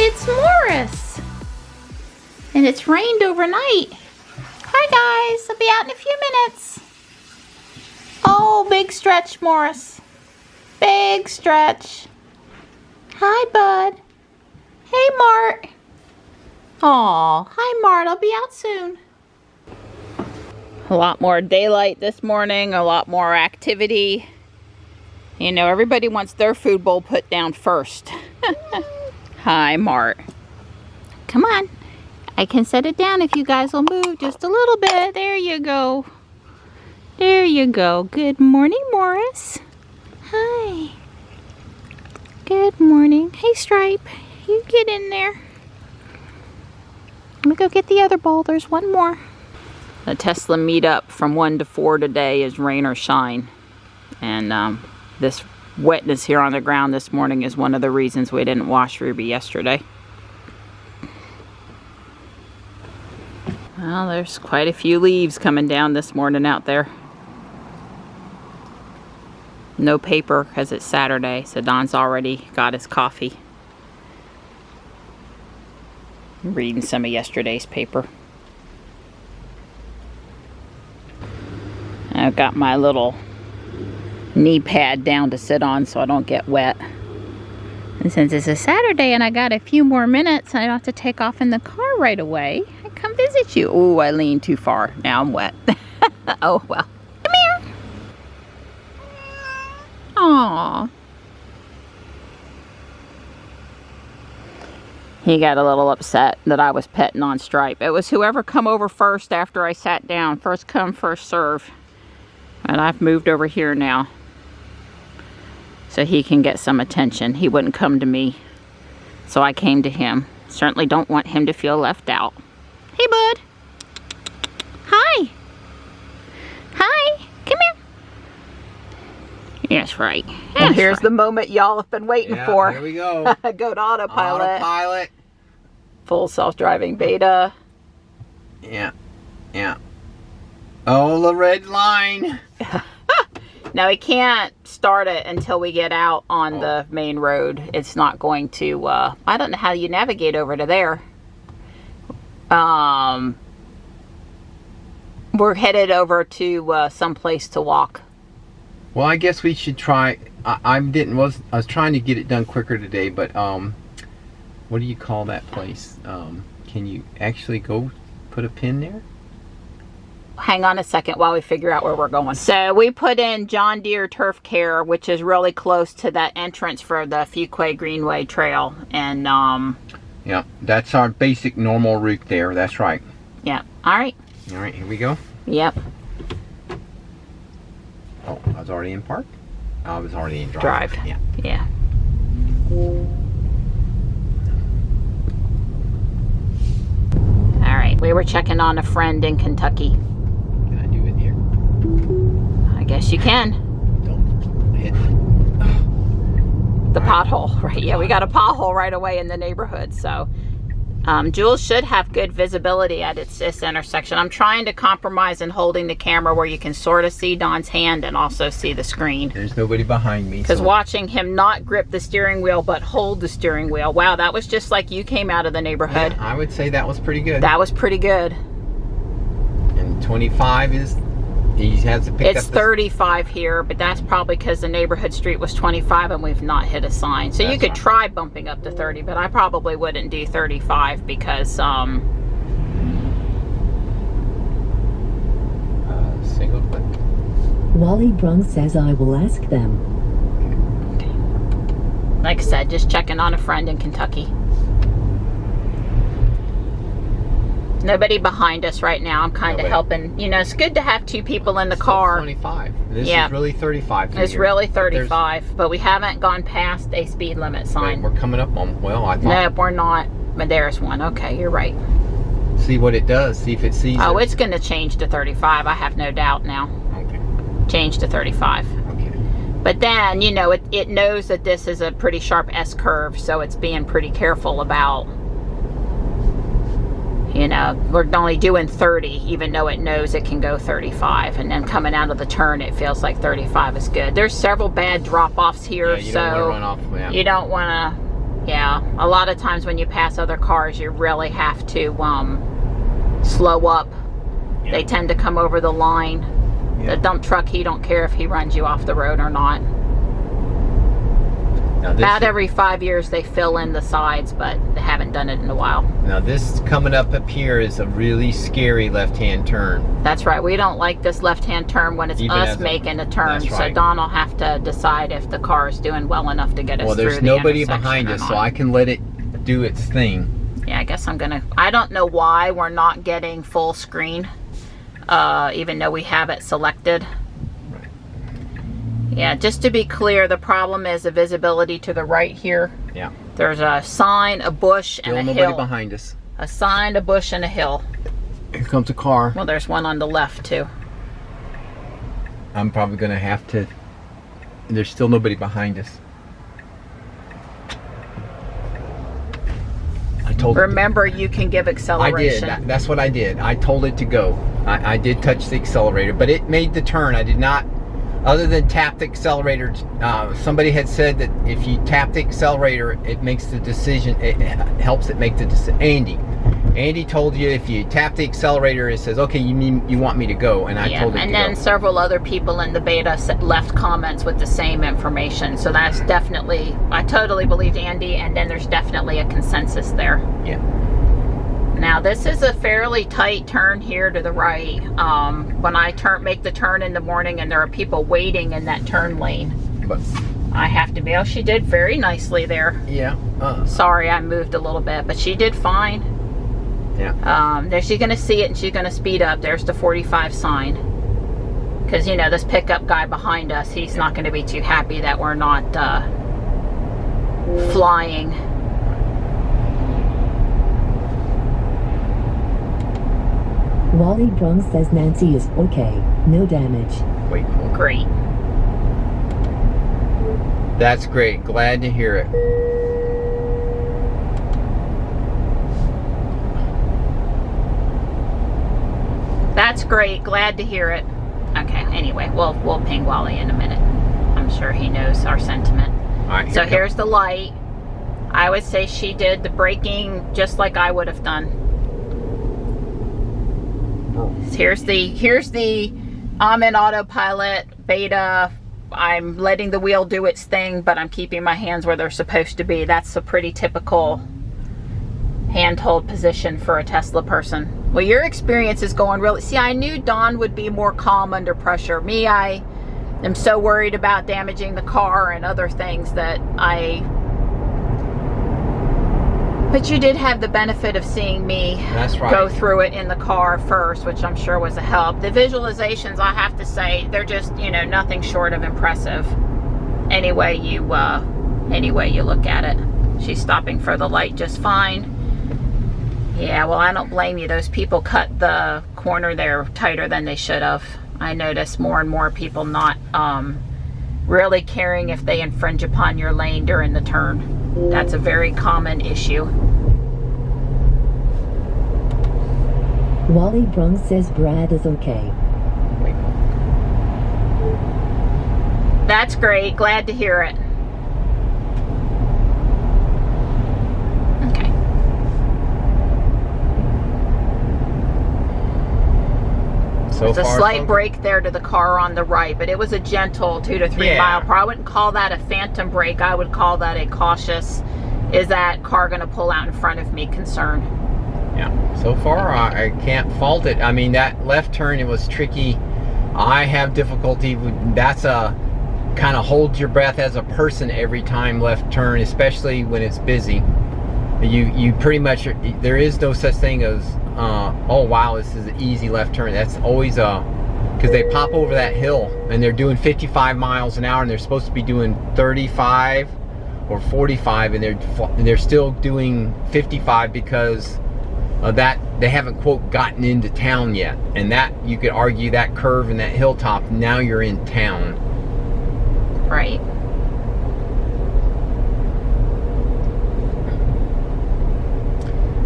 It's Morris, and it's rained overnight. Hi guys, I'll be out in a few minutes. Oh, big stretch, Morris. Big stretch. Hi, bud. Hey, Mart. Aw, hi, Mart. I'll be out soon. A lot more daylight this morning, a lot more activity. You know, everybody wants their food bowl put down first. Hi, Mart. Come on. I can set it down if you guys will move just a little bit. There you go. There you go. Good morning, Morris. Hi. Good morning. Hey, Stripe. You get in there. Let me go get the other bowl. There's one more. The Tesla meetup from 1 to 4 today is rain or shine. And this wetness here on the ground this morning is one of the reasons we didn't wash Ruby yesterday. Well, there's quite a few leaves coming down this morning out there. No paper because it's Saturday, so Don's already got his coffee. I'm reading some of yesterday's paper. I've got my little knee pad down to sit on so I don't get wet. And since it's a Saturday and I got a few more minutes, I don't have to take off in the car right away. I come visit you. Oh, I leaned too far. Now I'm wet. Oh, well. Come here. Aww. He got a little upset that I was petting on Stripe. It was whoever come over first after I sat down. First come, first serve. And I've moved over here now, so he can get some attention. He wouldn't come to me, so I came to him. Certainly don't want him to feel left out. Hey, bud. Hi. Hi. Come here. Yes, right. And here's right. The moment y'all have been waiting for. Here we go. Go to autopilot. Autopilot. Full self-driving beta. Yeah. Yeah. Oh, the red line. Now, we can't start it until we get out on the main road. It's not going to, I don't know how you navigate over to there. We're headed over to some place to walk. Well, I guess we should try. I was trying to get it done quicker today, but what do you call that place? Can you actually go put a pin there? Hang on a second while we figure out where we're going. So we put in John Deere Turf Care, which is really close to that entrance for the Fuquay Greenway Trail. And yeah, that's our basic normal route there. That's right. Yeah. All right. All right, here we go. Yep. Oh, I was already in park? I was already in drive. Yeah. Yeah. All right, we were checking on a friend in Kentucky. Can I do it here? I guess you can. Don't hit the pothole, right? Yeah, we got a pothole right away in the neighborhood, so Jules should have good visibility at this intersection. I'm trying to compromise in holding the camera where you can sort of see Don's hand and also see the screen. There's nobody behind me. Because watching him not grip the steering wheel but hold the steering wheel. Wow, that was just like you came out of the neighborhood. Yeah, I would say that was pretty good. That was pretty good. And 25 is, he has to pick up. It's 35 here, but that's probably because the neighborhood street was 25 and we've not hit a sign. So you could try bumping up to 30, but I probably wouldn't do 35 because Wally Brung says I will ask them. Like I said, just checking on a friend in Kentucky. Nobody behind us right now. I'm kind of helping. You know, it's good to have two people in the car. 25. This is really 35. It's really 35, but we haven't gone past a speed limit sign. We're coming up on, well, I thought. Nope, we're not. But there's one. Okay, you're right. See what it does. See if it sees Oh, it's going to change to 35. I have no doubt now. Okay. Change to 35. Okay. But then, you know, it knows that this is a pretty sharp S-curve, so it's being pretty careful about, you know, we're only doing 30, even though it knows it can go 35. And then coming out of the turn, it feels like 35 is good. There's several bad drop-offs here, Yeah, you so don't want to run off. Yeah. you don't want to, yeah. A lot of times when you pass other cars, you really have to slow up. Yeah. They tend to come over the line. Yeah. The dump truck, he don't care if he runs you off the road or not. Now this About every 5 years they fill in the sides, but they haven't done it in a while. Now this coming up here is a really scary left-hand turn. That's right. We don't like this left-hand turn when it's Even us making a turn. That's So right. Don will have to decide if the car is doing well enough to get us Well, through there's the nobody intersection behind or us, not. so I can let it do its thing. Yeah, I guess I'm gonna. I don't know why we're not getting full screen, even though we have it selected. Yeah, just to be clear, the problem is the visibility to the right here. Yeah. There's a sign, a bush, Still and a nobody hill. behind us. A sign, a bush, and a hill. Here comes a car. Well, there's one on the left too. I'm probably going to have to. There's still nobody behind us. I told Remember, you can give I acceleration. did. That's what I did. I told it to go. I did touch the accelerator, but it made the turn. I did not, other than tap the accelerator. Somebody had said that if you tap the accelerator, it makes the decision. It helps it make the decision. Andy told you if you tap the accelerator, it says, okay, you want me to go, and I told it and to then go. Several other people in the beta left comments with the same information. So that's definitely, I totally believed Andy, and then there's definitely a consensus there. Yeah. Now this is a fairly tight turn here to the right. When I make the turn in the morning and there are people waiting in that turn lane, But I have to be, oh, she did very nicely there. yeah. Sorry, I moved a little bit, but she did fine. Yeah. There, she's going to see it and she's going to speed up. There's the 45 sign. Because, you know, this pickup guy behind us, he's not going to be too happy that we're not flying. Wally Brung says Nancy is okay, no damage. Wait. Great. That's great. Glad to hear it. That's great. Glad to hear it. Okay, anyway, we'll ping Wally in a minute. I'm sure he knows our sentiment. All right. So here's the light. I would say she did the braking just like I would have done. Here's the I'm in autopilot beta. I'm letting the wheel do its thing, but I'm keeping my hands where they're supposed to be. That's a pretty typical handhold position for a Tesla person. Well, your experience is going really... See, I knew Dawn would be more calm under pressure. Me, I am so worried about damaging the car and other things that I... But you did have the benefit of seeing me That's right. go through it in the car first, which I'm sure was a help. The visualizations, I have to say, they're just, you know, nothing short of impressive. Any way you look at it. She's stopping for the light just fine. Yeah, well, I don't blame you. Those people cut the corner there tighter than they should have. I notice more and more people not really caring if they infringe upon your lane during the turn. That's a very common issue. Wally Brung says Brad is okay. Wait. That's great. Glad to hear it. Okay. So There's a far, slight so brake there to the car on the right, but it was a gentle 2 to 3 mile per hour. I wouldn't call that a phantom brake. I would call that a cautious, is that car going to pull out in front of me concern. Yeah. So far, I can't fault it. I mean, that left turn, it was tricky. I have difficulty with, that's a kind of hold your breath as a person every time left turn, especially when it's busy. You pretty much, there is no such thing as oh wow, this is an easy left turn. That's always because they pop over that hill and they're doing 55 miles an hour and they're supposed to be doing 35 or 45, and they're still doing 55 because of that. They haven't, quote, gotten into town yet. And that, you could argue, that curve and that hilltop, now you're in town. Right.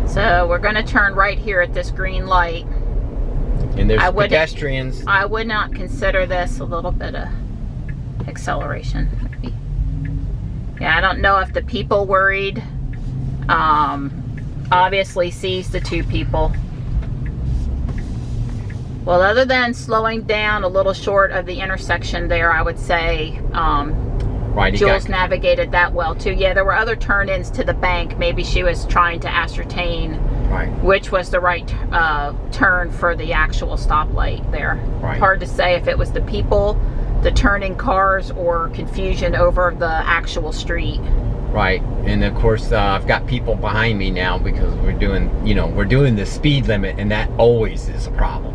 So we're going to turn right here at this green light. And there's pedestrians. I would not consider this a little bit of acceleration. Maybe. Yeah, I don't know if the people worried. Obviously sees the two people. Well, other than slowing down a little short of the intersection there, I would say Right, Jules navigated that well too. Yeah, there were other turn-ins to the bank. Maybe she was trying to ascertain which was the right turn for the actual stoplight there. Right. Hard to say if it was the people, the turning cars, or confusion over the actual street. Right, and of course I've got people behind me now because we're doing, we're doing the speed limit, and that always is a problem.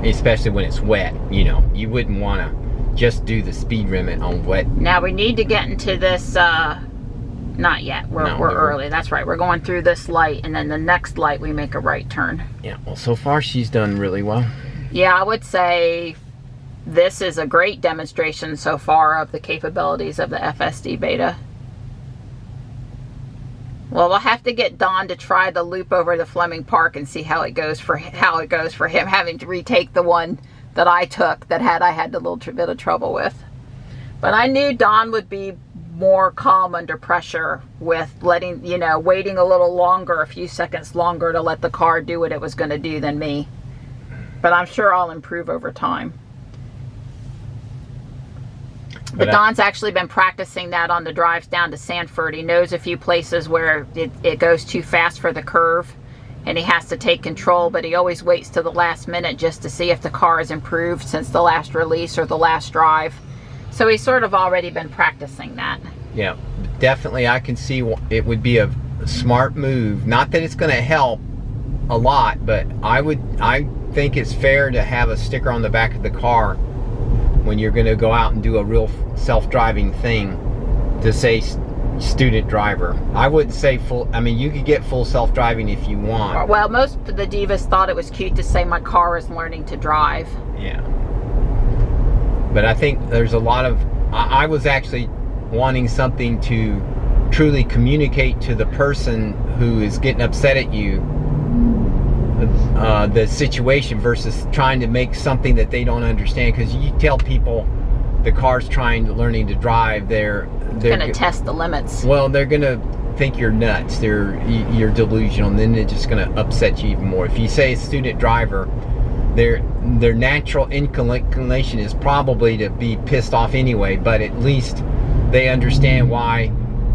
Especially when it's wet, you wouldn't want to just do the speed limit on wet. Now we need to get into this, not yet, we're early, that's right. We're going through this light, and then the next light we make a right turn. Yeah, well, so far she's done really well. Yeah, I would say this is a great demonstration so far of the capabilities of the FSD beta. Well, we'll have to get Don to try the loop over to Fleming Park and see how it goes for him, having to retake the one that I took that I had a little bit of trouble with. But I knew Don would be more calm under pressure with letting, waiting a little longer, a few seconds longer to let the car do what it was going to do than me. But I'm sure I'll improve over time. But Don's actually been practicing that on the drives down to Sanford. He knows a few places where it goes too fast for the curve and he has to take control, but he always waits till the last minute just to see if the car has improved since the last release or the last drive. So he's sort of already been practicing that. Yeah, definitely I can see it would be a smart move. Not that it's going to help a lot, but I think it's fair to have a sticker on the back of the car when you're going to go out and do a real self-driving thing to say student driver. I wouldn't say full, you could get full self-driving if you want. Well, most of the divas thought it was cute to say my car is learning to drive. Yeah. But I think there's a lot of, I was actually wanting something to truly communicate to the person who is getting upset at you the situation versus trying to make something that they don't understand. Because you tell people the car's learning to drive, they're going to test the limits. Well, they're going to think you're nuts. You're delusional, and then they're just going to upset you even more. If you say student driver, their natural inclination is probably to be pissed off anyway, but at least they understand why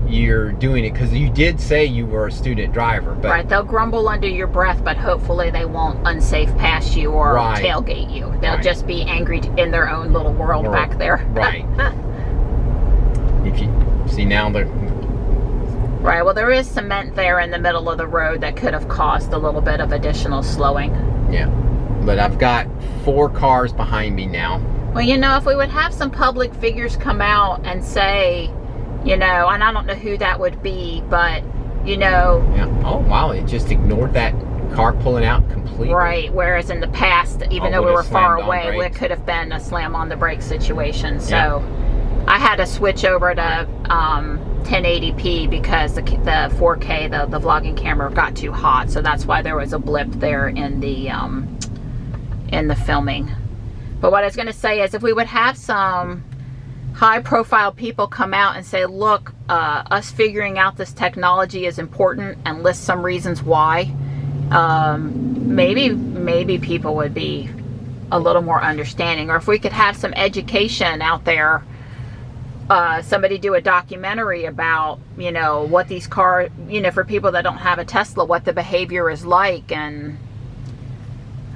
you're doing it, because you did say you were a student driver. But right, they'll grumble under your breath, but hopefully they won't unsafe pass you or tailgate you. They'll just be angry in their own little world back there. Right. If you see now they're right. Well, there is cement there in the middle of the road that could have caused a little bit of additional slowing. Yeah, but I've got 4 cars behind me now. Well, if we would have some public figures come out and say, and I don't know who that would be, but, Yeah. Oh, wow. It just ignored that car pulling out completely. Right. Whereas in the past, even though we were far away, it could have been a slam on the brake situation. So I had to switch over to 1080p because the 4K, the vlogging camera got too hot. So that's why there was a blip there in the filming. But what I was going to say is if we would have some high-profile people come out and say, look, us figuring out this technology is important, and list some reasons why, maybe people would be a little more understanding. Or if we could have some education out there, somebody do a documentary about, what these cars, for people that don't have a Tesla, what the behavior is like. And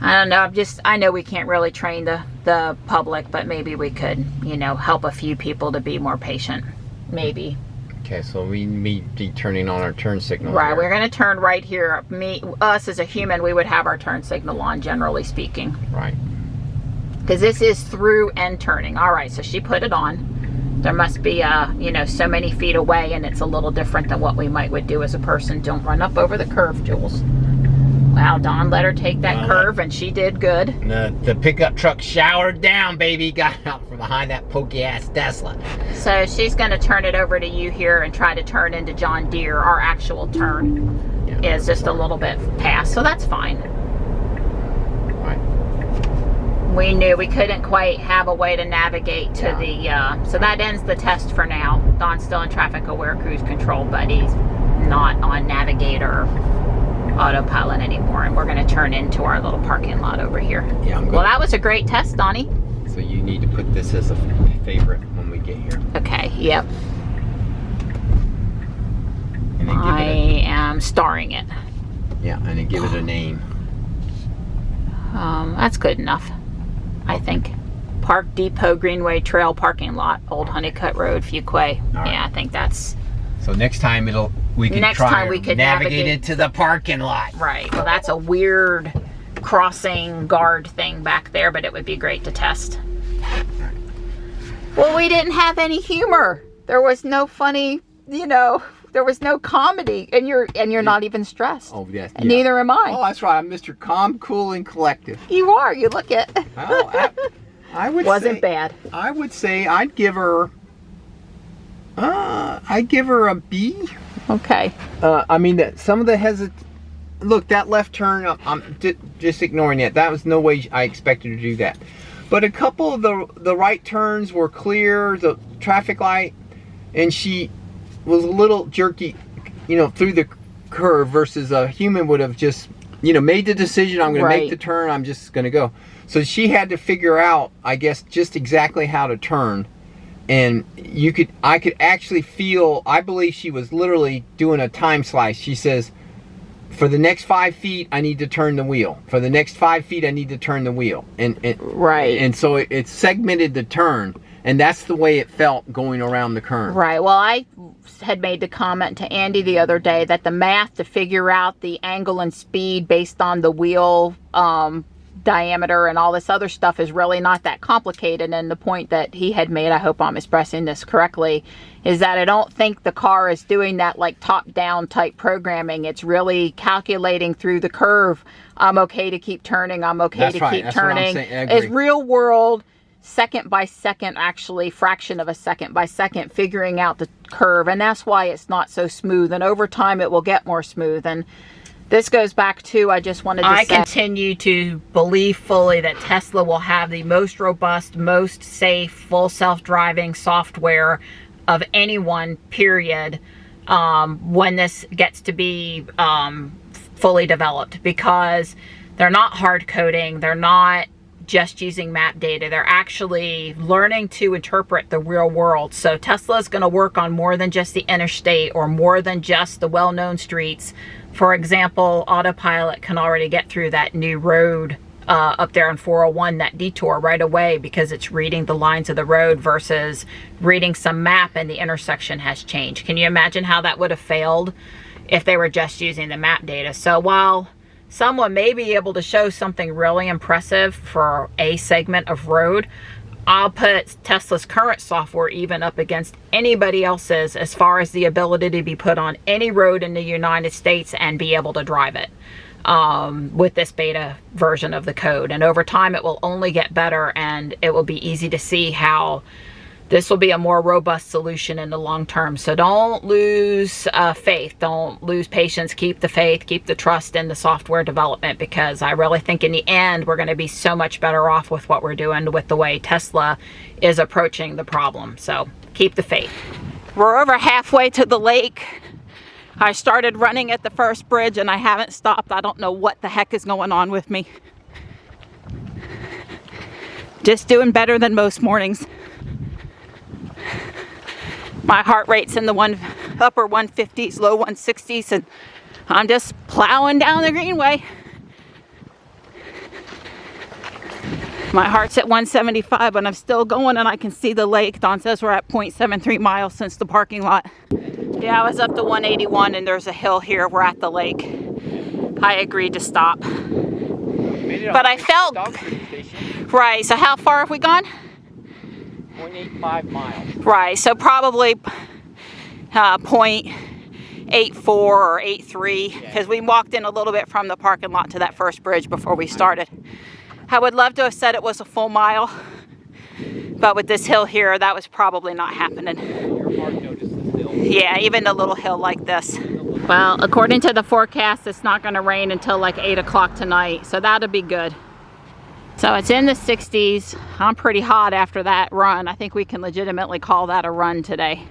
I don't know. I know we can't really train the public, but maybe we could, you know, help a few people to be more patient. Maybe. Okay, so we may be turning on our turn signal. Right, here. we're going to turn right here. Us as a human, we would have our turn signal on, generally speaking. Right. Because this is through and turning. All right, so she put it on. There must be, you know, so many feet away, and it's a little different than what we would do as a person. Don't run up over the curve, Jules. Wow, Dawn let her take that curve, and she did good. The pickup truck showered down, baby. Got out from behind that pokey-ass Tesla. So she's going to turn it over to you here and try to turn into John Deere. Our actual turn is just a little bit past, so that's fine. Right. We knew we couldn't quite have a way to navigate to the, so that ends the test for now. Dawn's still in traffic aware cruise control, but he's not on navigator autopilot anymore, and we're going to turn into our little parking lot over here. Yeah, well, that was a great test, Donnie. So you need to put this as a favorite when we get here. Okay, yep. And then I am starring it. Yeah, and then give it a name. That's good enough, I think. Park Depot Greenway Trail Parking Lot, Old Honeycutt Road, Fuquay. Right. Yeah, I think that's... So next time we can navigate it to the parking lot. Right. Well, that's a weird crossing guard thing back there, but it would be great to test. Well, we didn't have any humor. There was no funny, you know, there was no comedy, and you're not even stressed. Oh, yes. And neither am I. Oh, that's right. I'm Mr. Calm, Cool, and Collective. You are. You look it. Well, I would Wasn't bad. I would say I'd give her a B. Okay. I mean, some of the look, that left turn, I'm just ignoring it. That was no way I expected to do that. But a couple of the right turns were clear, the traffic light, and she was a little jerky, you know, through the curve versus a human would have just, you know, made the decision, I'm going to make the turn, I'm just going to go. So she had to figure out, I guess, just exactly how to turn. And I could actually feel, I believe she was literally doing a time slice. She says, for the next 5 feet, I need to turn the wheel. For the next 5 feet, I need to turn the wheel. And so it segmented the turn. And that's the way it felt going around the curve. Right. Well, I had made the comment to Andy the other day that the math to figure out the angle and speed based on the wheel diameter and all this other stuff is really not that complicated. And the point that he had made, I hope I'm expressing this correctly, is that I don't think the car is doing that like top-down type programming. It's really calculating through the curve. I'm okay to keep turning. I'm okay to keep turning. It's real world, second by second, actually fraction of a second by second, figuring out the curve. And that's why it's not so smooth. And over time, it will get more smooth. And this goes back to, I just wanted to say, I continue to believe fully that Tesla will have the most robust, most safe, full self-driving software of anyone, period, when this gets to be fully developed, because they're not hard coding, they're not just using map data, they're actually learning to interpret the real world. So Tesla is going to work on more than just the interstate or more than just the well-known streets. For example, autopilot can already get through that new road up there on 401, that detour right away, because it's reading the lines of the road versus reading some map and the intersection has changed. Can you imagine how that would have failed if they were just using the map data? So while someone may be able to show something really impressive for a segment of road, I'll put Tesla's current software even up against anybody else's as far as the ability to be put on any road in the United States and be able to drive it with this beta version of the code. And over time, it will only get better, and it will be easy to see how this will be a more robust solution in the long term. So don't lose faith. Don't lose patience. Keep the faith. Keep the trust in the software development, because I really think in the end, we're going to be so much better off with what we're doing with the way Tesla is approaching the problem. So keep the faith. We're over halfway to the lake. I started running at the first bridge and I haven't stopped. I don't know what the heck is going on with me. Just doing better than most mornings. My heart rate's in the upper 150s, low 160s, and I'm just plowing down the Greenway. My heart's at 175, but I'm still going and I can see the lake. Dawn says we're at 0.73 miles since the parking lot. Yeah, I was up to 181 and there's a hill here. We're at the lake. I agreed to stop. But I felt... Right, so how far have we gone? 0.85 miles. Right, so probably 0.84 or 83, because we walked in a little bit from the parking lot to that first bridge before we started. I would love to have said it was a full mile, but with this hill here, that was probably not happening. Your heart noticed this hill. Yeah, even a little hill like this. Well, according to the forecast, it's not going to rain until like 8 o'clock tonight, so that'll be good. So it's in the 60s. I'm pretty hot after that run. I think we can legitimately call that a run today.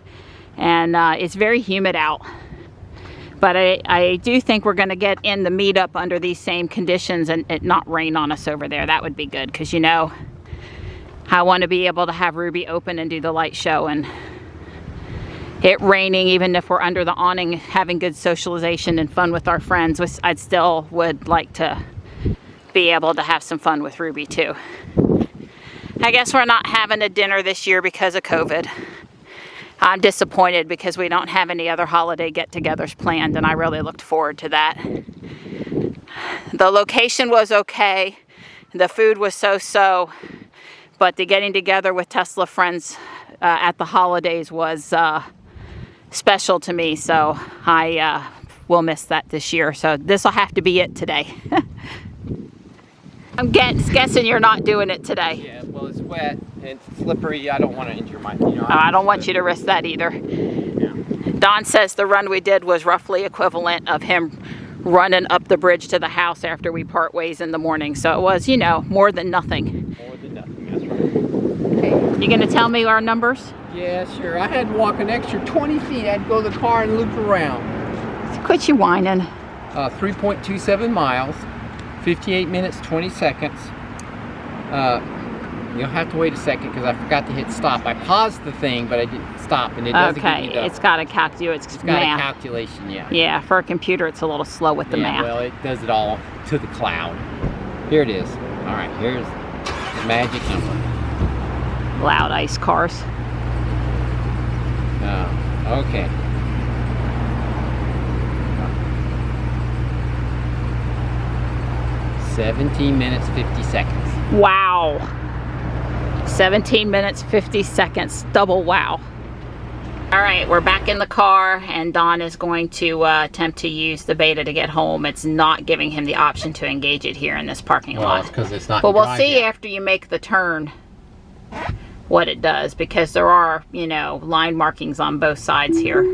And it's very humid out. But I do think we're going to get in the meetup under these same conditions and it not rain on us over there. That would be good because, you know, I want to be able to have Ruby open and do the light show, and it raining, even if we're under the awning, having good socialization and fun with our friends, I still would like to be able to have some fun with Ruby too. I guess we're not having a dinner this year because of COVID. I'm disappointed because we don't have any other holiday get-togethers planned, and I really looked forward to that. The location was okay. The food was so-so, but the getting together with Tesla friends at the holidays was special to me, so I will miss that this year. So this will have to be it today. I'm guessing you're not doing it today. Yeah, well, it's wet and it's slippery. I don't want to injure my, you know. I don't want you to risk that either. Yeah. Don says the run we did was roughly equivalent of him running up the bridge to the house after we part ways in the morning. So it was, you know, more than nothing. More than nothing, that's right. Hey. You gonna tell me our numbers? Yeah, sure. I had to walk an extra 20 feet. I had to go to the car and loop around. Quit you whining. 3.27 miles. 58 minutes, 20 seconds. You'll have to wait a second because I forgot to hit stop. I paused the thing, but I didn't stop, and it doesn't give me the... It's got a calculation. It's got a calculation, yeah. Yeah, for a computer, it's a little slow with the math. Well, it does it all to the cloud. Here it is. All right, here's the magic number. Loud ice cars. Okay. "17 minutes, 50 seconds. Wow. 17 minutes, 50 seconds. Double wow. All right, we're back in the car, and Don is going to attempt to use the beta to get home. It's not giving him the option to engage it here in this parking lot. It's because it's not. But we'll see after you make the turn what it does, because there are, you know, line markings on both sides here.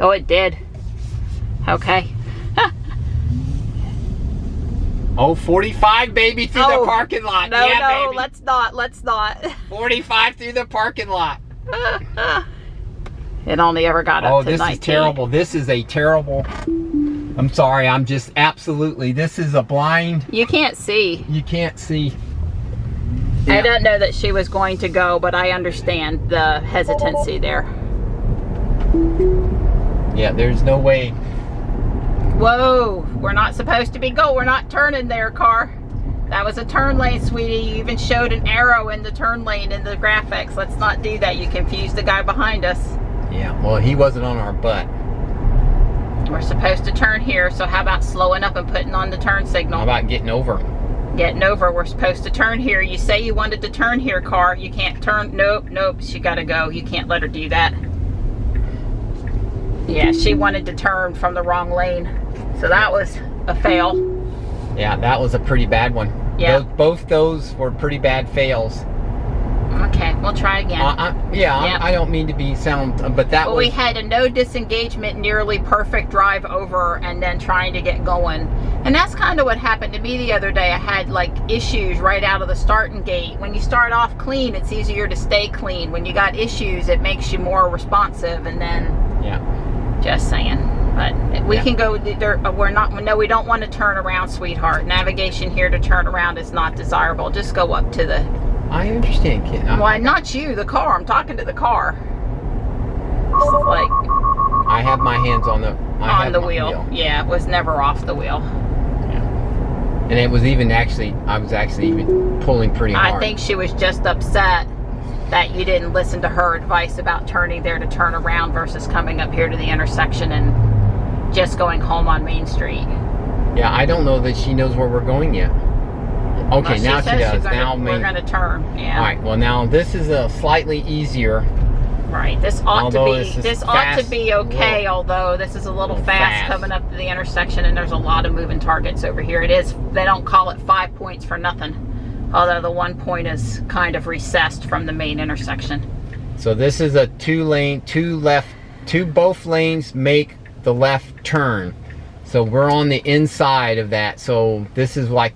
Oh, it did. Okay. Oh, 45, baby, through the parking lot. No, yeah, no, baby. let's not. 45 through the parking lot. It only ever got up to 19. Oh, this is terrible. This is a terrible... I'm sorry, I'm just absolutely... This is a blind... You can't see. You can't see. Yeah. I don't know that she was going to go, but I understand the hesitancy there. Yeah, there's no way... Whoa, we're not supposed to be going. We're not turning there, car. That was a turn lane, sweetie. You even showed an arrow in the turn lane in the graphics. Let's not do that. You confused the guy behind us. Yeah, well, he wasn't on our butt. We're supposed to turn here, so how about slowing up and putting on the turn signal? How about getting over? Getting over. We're supposed to turn here. You say you wanted to turn here, car. You can't turn. Nope, nope. She got to go. You can't let her do that. Yeah, she wanted to turn from the wrong lane. So that was a fail. Yeah, that was a pretty bad one. Yeah. Both those were pretty bad fails. Okay, we'll try again. I don't mean to be but that was... we had a no disengagement, nearly perfect drive over, and then trying to get going. And that's kind of what happened to me the other day. I had like issues right out of the starting gate. When you start off clean, it's easier to stay clean. When you got issues, it makes you more responsive, and then... Yeah. Just saying. But we can go, we don't want to turn around, sweetheart. Navigation here to turn around is not desirable. Just go up to the... I understand, kid. Why, not you, the car. I'm talking to the car. It's like... I have my hands on the... on the wheel. Yeah, it was never off the wheel. Yeah. And it was even actually, I was actually even pulling pretty hard. I think she was just upset that you didn't listen to her advice about turning there to turn around versus coming up here to the intersection and just going home on Main Street. Yeah, I don't know that she knows where we're going yet. Okay, Well, now she does. Now we're going to turn. Yeah. All right. Well, now this is a slightly easier. Right. This ought Although to be. This ought to be okay. Although this is a little fast coming up to the intersection, and there's a lot of moving targets over here. It is. They don't call it 5 points for nothing. Although the 1 point is kind of recessed from the main intersection. So this is a 2-lane, 2 left, 2 both lanes make the left turn. So we're on the inside of that. So this is like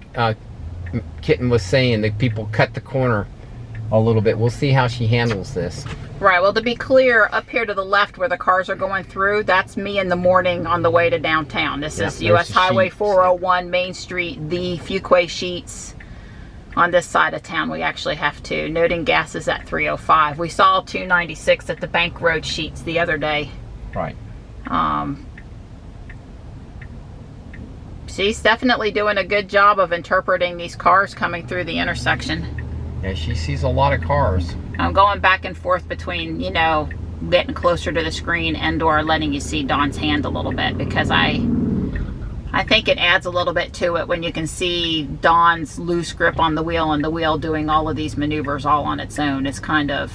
Kitten was saying, that people cut the corner a little bit. We'll see how she handles this. Right. Well, to be clear, up here to the left where the cars are going through, that's me in the morning on the way to downtown. This is US Highway 401, Main Street, the Fuquay Sheets. On this side of town, we actually have to. Noting gas is at 305. We saw 296 at the Bank Road Sheets the other day. Right. She's definitely doing a good job of interpreting these cars coming through the intersection. Yeah, she sees a lot of cars. I'm going back and forth between, you know, getting closer to the screen and or letting you see Dawn's hand a little bit, because I think it adds a little bit to it when you can see Dawn's loose grip on the wheel and the wheel doing all of these maneuvers all on its own. It's kind of,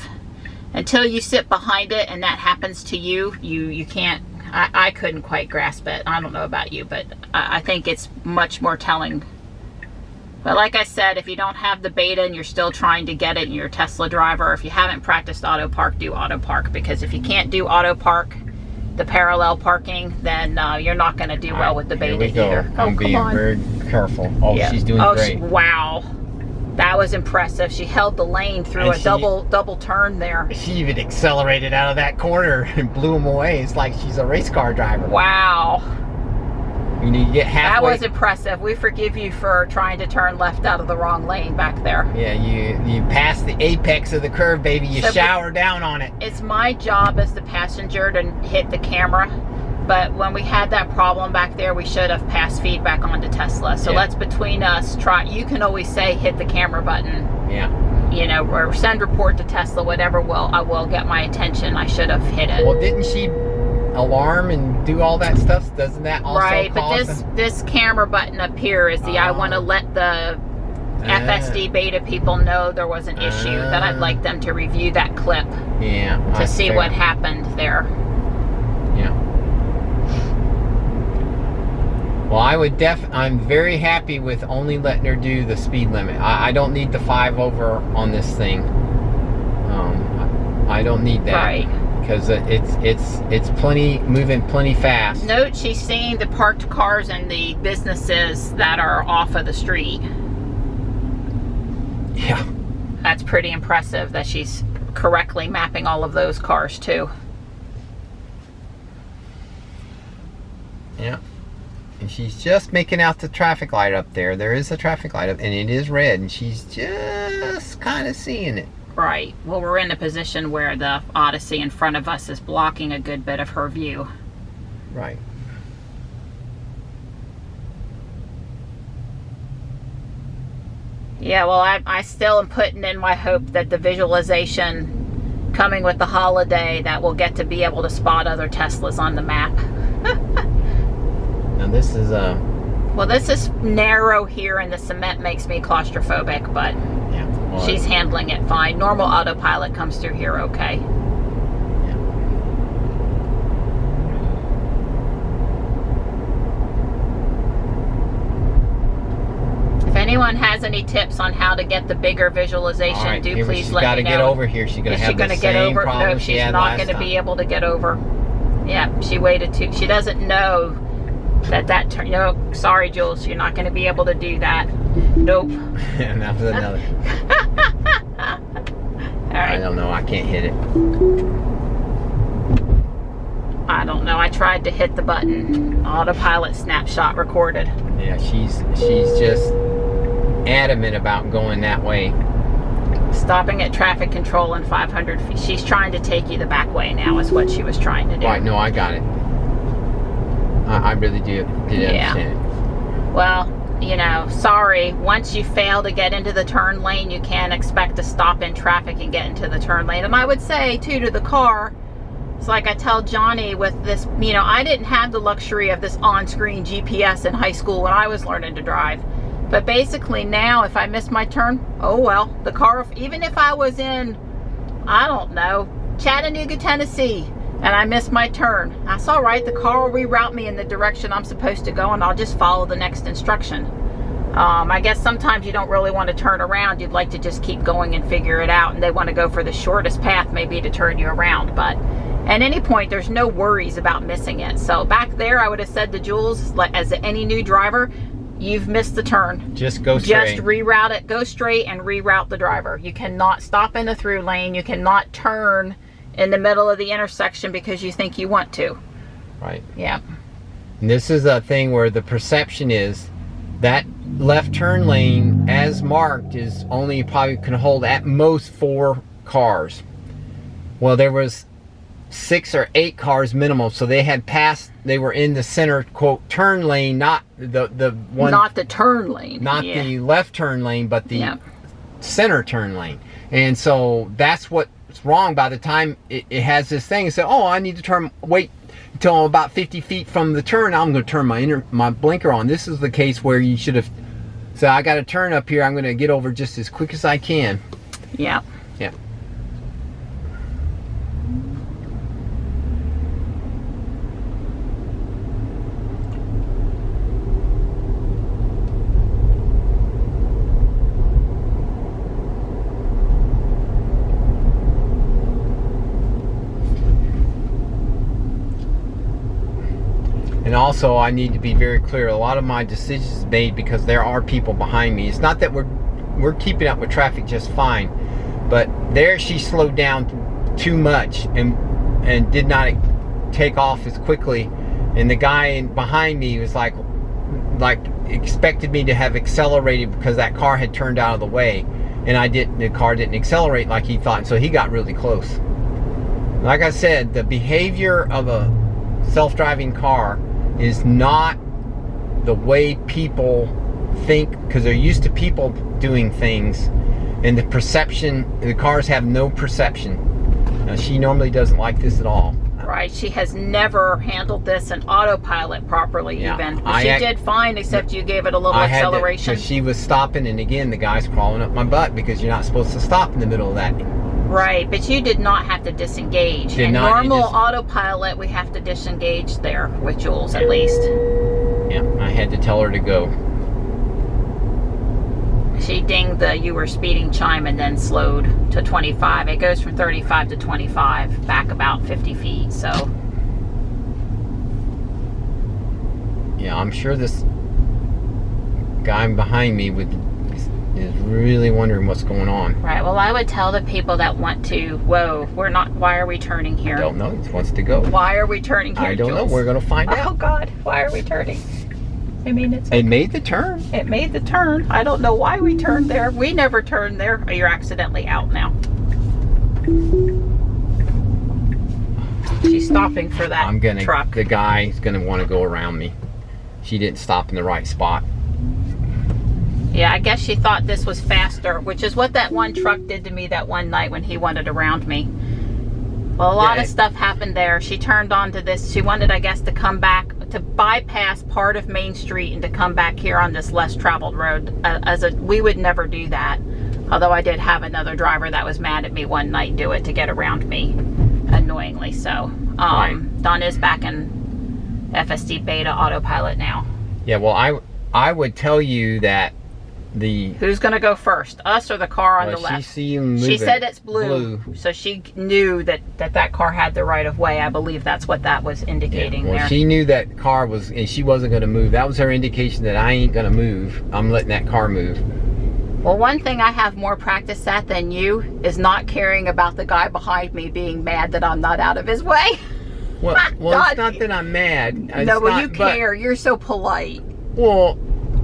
until you sit behind it and that happens to you, you can't, I couldn't quite grasp it. I don't know about you, but I think it's much more telling. But like I said, if you don't have the beta and you're still trying to get it and you're a Tesla driver, if you haven't practiced auto park, do auto park. Because if you can't do auto park, the parallel parking, then you're not going to do well with the beta either. I'm being very careful. Oh, yeah. She's doing great. Wow. That was impressive. She held the lane through a double turn there. She even accelerated out of that corner and blew him away. It's like she's a race car driver. Wow. You need to get halfway. That was impressive. We forgive you for trying to turn left out of the wrong lane back there. Yeah, you passed the apex of the curve, baby. You shower down on it. It's my job as the passenger to hit the camera. But when we had that problem back there, we should have passed feedback on to Tesla. So let's, between us, try. You can always say hit the camera button. Yeah. You know, or send report to Tesla, whatever will get my attention. I should have hit it. Well, didn't she alarm and do all that stuff? Doesn't that also right? But this camera button up here is the I want to let the FSD beta people know there was an issue, that I'd like them to review that clip. Yeah. To see what happened there. Yeah. Well, I'm very happy with only letting her do the speed limit. I don't need the 5 over on this thing. I don't need that. Right. Because it's moving plenty fast. Note she's seeing the parked cars and the businesses that are off of the street. Yeah. That's pretty impressive that she's correctly mapping all of those cars too. Yeah. And she's just making out the traffic light up there. There is a traffic light up, and it is red, and she's just kind of seeing it. Right. Well, we're in a position where the Odyssey in front of us is blocking a good bit of her view. Right. Yeah, well, I still am putting in my hope that the visualization coming with the holiday, that we'll get to be able to spot other Teslas on the map. Now this is well, this is narrow here and the cement makes me claustrophobic, but well, she's handling it fine. Normal autopilot comes through here okay. Yeah. If anyone has any tips on how to get the bigger visualization, right, do please let me know. She's got to get over here. She's going to have the same problem. No, she's not going to be able to get over. Yeah, she waited too. She doesn't know that turn. No, sorry, Jules, you're not going to be able to do that. Nope. And that was another. All right. I don't know. I can't hit it. I don't know. I tried to hit the button. Autopilot snapshot recorded. Yeah, she's just adamant about going that way. Stopping at traffic control in 500 feet. She's trying to take you the back way now is what she was trying to do. Right, no, I got it. I really did understand it. Well, you know, sorry, once you fail to get into the turn lane, you can't expect to stop in traffic and get into the turn lane. And I would say too to the car, it's like I tell Johnny with this, you know, I didn't have the luxury of this on-screen GPS in high school when I was learning to drive. But basically now, if I miss my turn, oh well, the car, even if I was in, I don't know, Chattanooga, Tennessee, and I missed my turn, that's all right. The car will reroute me in the direction I'm supposed to go, and I'll just follow the next instruction. I guess sometimes you don't really want to turn around. You'd like to just keep going and figure it out, and they want to go for the shortest path maybe to turn you around. But at any point, there's no worries about missing it. So back there, I would have said to Jules, like, as any new driver, you've missed the turn. Just go straight. Just reroute it. Go straight and reroute the driver. You cannot stop in the through lane. You cannot turn in the middle of the intersection because you think you want to. Right. Yeah. And this is a thing where the perception is that left turn lane, as marked, is only probably can hold at most 4 cars. Well, there was 6 or 8 cars minimum, so they had passed. They were in the center quote turn lane, not the one, not the turn lane, not the left turn lane, but the center turn lane. And so that's what's wrong. By the time it has this thing, it said, oh, I need to turn, wait until I'm about 50 feet from the turn, I'm going to turn my blinker on. This is the case where you should have said, I got to turn up here, I'm going to get over just as quick as I can. Yeah. Yeah. And also, I need to be very clear, a lot of my decisions made because there are people behind me. It's not that we're keeping up with traffic just fine, but there she slowed down too much and did not take off as quickly. And the guy behind me was like expected me to have accelerated because that car had turned out of the way, and the car didn't accelerate like he thought, so he got really close. Like I said, the behavior of a self-driving car is not the way people think, because they're used to people doing things, and the perception, the cars have no perception. Now, she normally doesn't like this at all. Right, she has never handled this in autopilot properly. Yeah, even. She did fine, except you gave it a little acceleration. Because she was stopping, and again, the guy's crawling up my butt because you're not supposed to stop in the middle of that. Right, but you did not have to disengage. In normal autopilot, we have to disengage there, with Jules at least. Yeah, I had to tell her to go. She dinged the you were speeding chime and then slowed to 25. It goes from 35 to 25, back about 50 feet, so. Yeah, I'm sure this guy behind me is really wondering what's going on. Right, well, I would tell the people that want to, whoa, why are we turning here? I don't know, he wants to go. Why are we turning here, I don't Jules? know, we're going to find out. Oh, God, why are we turning? I mean, it made the turn. It made the turn. I don't know why we turned there. We never turned there. Oh, you're accidentally out now. She's stopping for that truck. The guy's going to want to go around me. She didn't stop in the right spot. Yeah, I guess she thought this was faster, which is what that one truck did to me that one night when he wanted around me. Well, a lot of stuff happened there. She turned onto this. She wanted, I guess, to come back, to bypass part of Main Street and to come back here on this less traveled road. We would never do that. Although I did have another driver that was mad at me one night do it to get around me, annoyingly so. Don is back in FSD beta autopilot now. Yeah, well, I would tell you that who's going to go first, us or the car on the left? She said it's blue, so she knew that car had the right of way. I believe that's what that was indicating. Well, there. She knew that car was, and she wasn't going to move. That was her indication that I ain't going to move. I'm letting that car move. Well, one thing I have more practice at than you is not caring about the guy behind me being mad that I'm not out of his way. Well, it's not that I'm mad. You care. You're so polite. Well,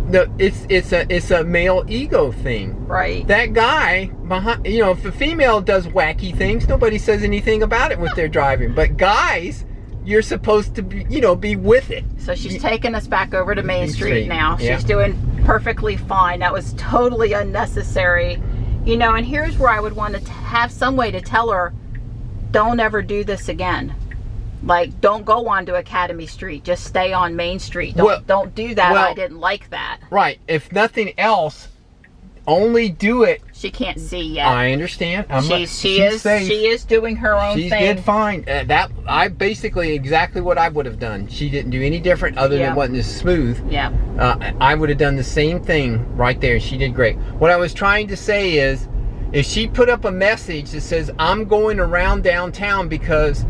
no, it's a male ego thing. Right. That guy behind, if a female does wacky things, nobody says anything about it with their driving. But guys, you're supposed to be with it. So she's taking us back over to Main Street now. She's doing perfectly fine. That was totally unnecessary. You know, and here's where I would want to have some way to tell her, don't ever do this again. Like, don't go onto Academy Street. Just stay on Main Street. Don't do that. Well, I didn't like that. Right. If nothing else, only do it. She can't see yet. I understand. She is doing her own thing. She did fine. I basically exactly what I would have done. She didn't do any different other than wasn't as smooth. Yeah. I would have done the same thing right there. She did great. What I was trying to say is, if she put up a message that says, I'm going around downtown because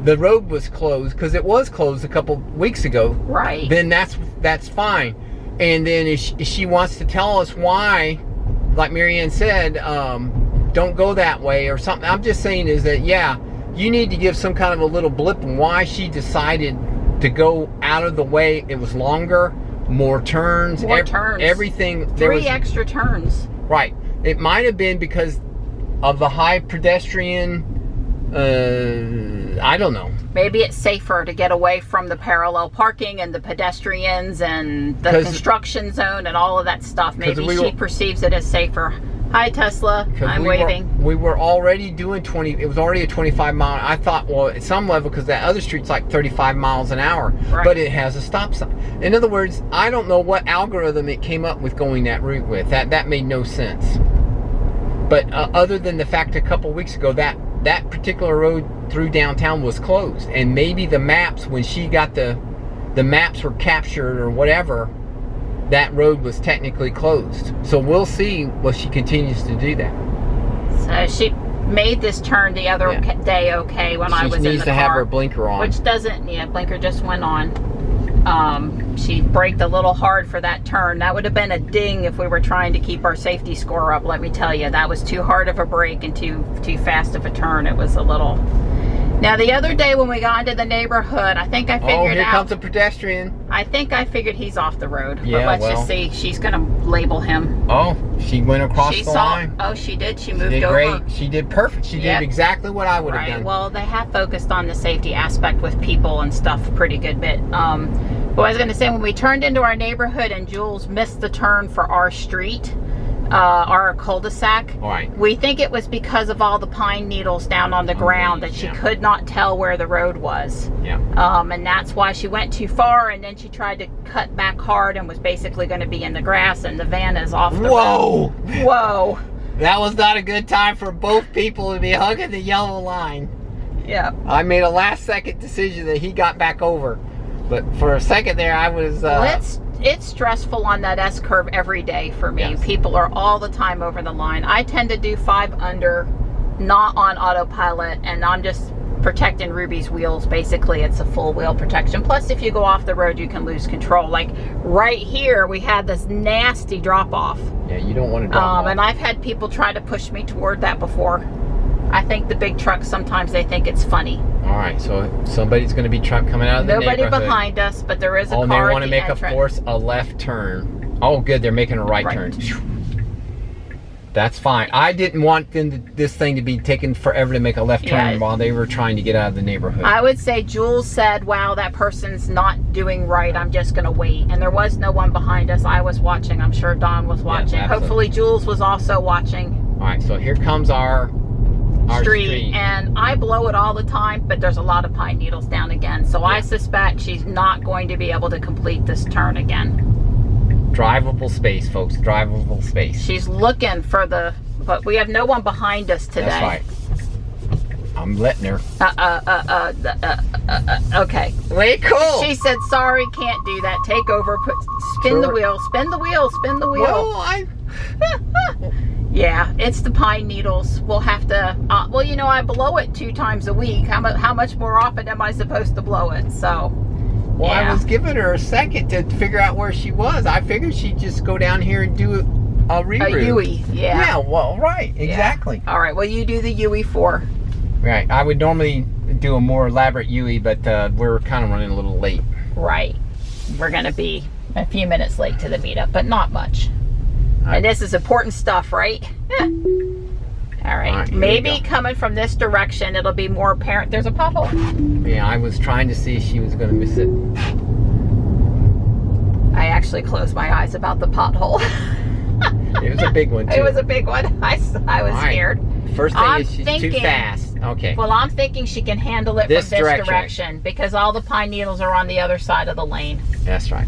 the road was closed, because it was closed a couple weeks ago, right? Then that's fine. And then if she wants to tell us why, like Marianne said, don't go that way or something. I'm just saying is that, yeah, you need to give some kind of a little blip on why she decided to go out of the way. It was longer, more turns, everything. 3 extra turns. Right. It might have been because of the high pedestrian. I don't know. Maybe it's safer to get away from the parallel parking and the pedestrians and the construction zone and all of that stuff. Maybe she perceives it as safer. Hi, Tesla. I'm waving. We were already doing 20. It was already a 25 mile. I thought, well, at some level, because that other street's like 35 miles an hour, but it has a stop sign. In other words, I don't know what algorithm it came up with going that route with. That made no sense. But other than the fact a couple weeks ago that particular road through downtown was closed, and maybe the maps, when she got the maps were captured or whatever, that road was technically closed. So we'll see what she continues to do that. So she made this turn the other day okay when I was in the car. She needs to have her blinker on. Which doesn't, blinker just went on. She braked a little hard for that turn. That would have been a ding if we were trying to keep our safety score up, let me tell you. That was too hard of a brake and too fast of a turn. It was a little... Now, the other day when we got into the neighborhood, I think I figured out... Oh, here comes a pedestrian. I think I figured he's off the road. Yeah, but let's just see. She's going to label him. Oh, she went across the line. Oh, she did. She moved over. She did great. She did perfect. She did exactly what I would have done. Well, they have focused on the safety aspect with people and stuff a pretty good bit. But I was going to say, when we turned into our neighborhood and Jules missed the turn for our street, our cul-de-sac, we think it was because of all the pine needles down on the ground that she could not tell where the road was. And that's why she went too far, and then she tried to cut back hard and was basically going to be in the grass, and the van is off the road. Whoa! That was not a good time for both people to be hugging the yellow line. Yeah. I made a last-second decision that he got back over, but for a second there, I was... It's stressful on that S-curve every day for me. People are all the time over the line. I tend to do 5 under, not on autopilot, and I'm just protecting Ruby's wheels. Basically, it's a full wheel protection. Plus, if you go off the road, you can lose control. Like right here, we had this nasty drop-off. Yeah, you don't want to drop off. And I've had people try to push me toward that before. I think the big trucks, sometimes they think it's funny. All right, so somebody's going to be coming out of the neighborhood. Nobody behind us, but there is a car at the entrance. Oh, they want to make a left turn. Oh, good, they're making a right turn. That's fine. I didn't want this thing to be taking forever to make a left turn while they were trying to get out of the neighborhood. I would say Jules said, wow, that person's not doing right. I'm just going to wait. And there was no one behind us. I was watching. I'm sure Don was watching. Hopefully Jules was also watching. All right, so here comes our street, and I blow it all the time, but there's a lot of pine needles down again, so I suspect she's not going to be able to complete this turn again. Drivable space, folks. Drivable space. She's looking for but we have no one behind us today. That's right. I'm letting her. Okay. Way cool. She said, sorry, can't do that. Take over. Spin the wheel. Spin the wheel. Spin the wheel. Well, yeah, it's the pine needles. We'll have to, well, I blow it 2 times a week. How much more often am I supposed to blow it? So, well, I was giving her a second to figure out where she was. I figured she'd just go down here and do a reroute. A UE, Yeah, well, right, exactly. All right, well, you do the UE 4. Right, I would normally do a more elaborate UE, but we're kind of running a little late. Right. We're going to be a few minutes late to the meetup, but not much. And this is important stuff, right? All right. Maybe coming from this direction, it'll be more apparent. There's a pothole. Yeah, I was trying to see if she was going to miss it. I actually closed my eyes about the pothole. It was a big one too. It was a big one. I was scared. First thing is she's too fast. Okay. Well, I'm thinking she can handle it from this direction because all the pine needles are on the other side of the lane. That's right.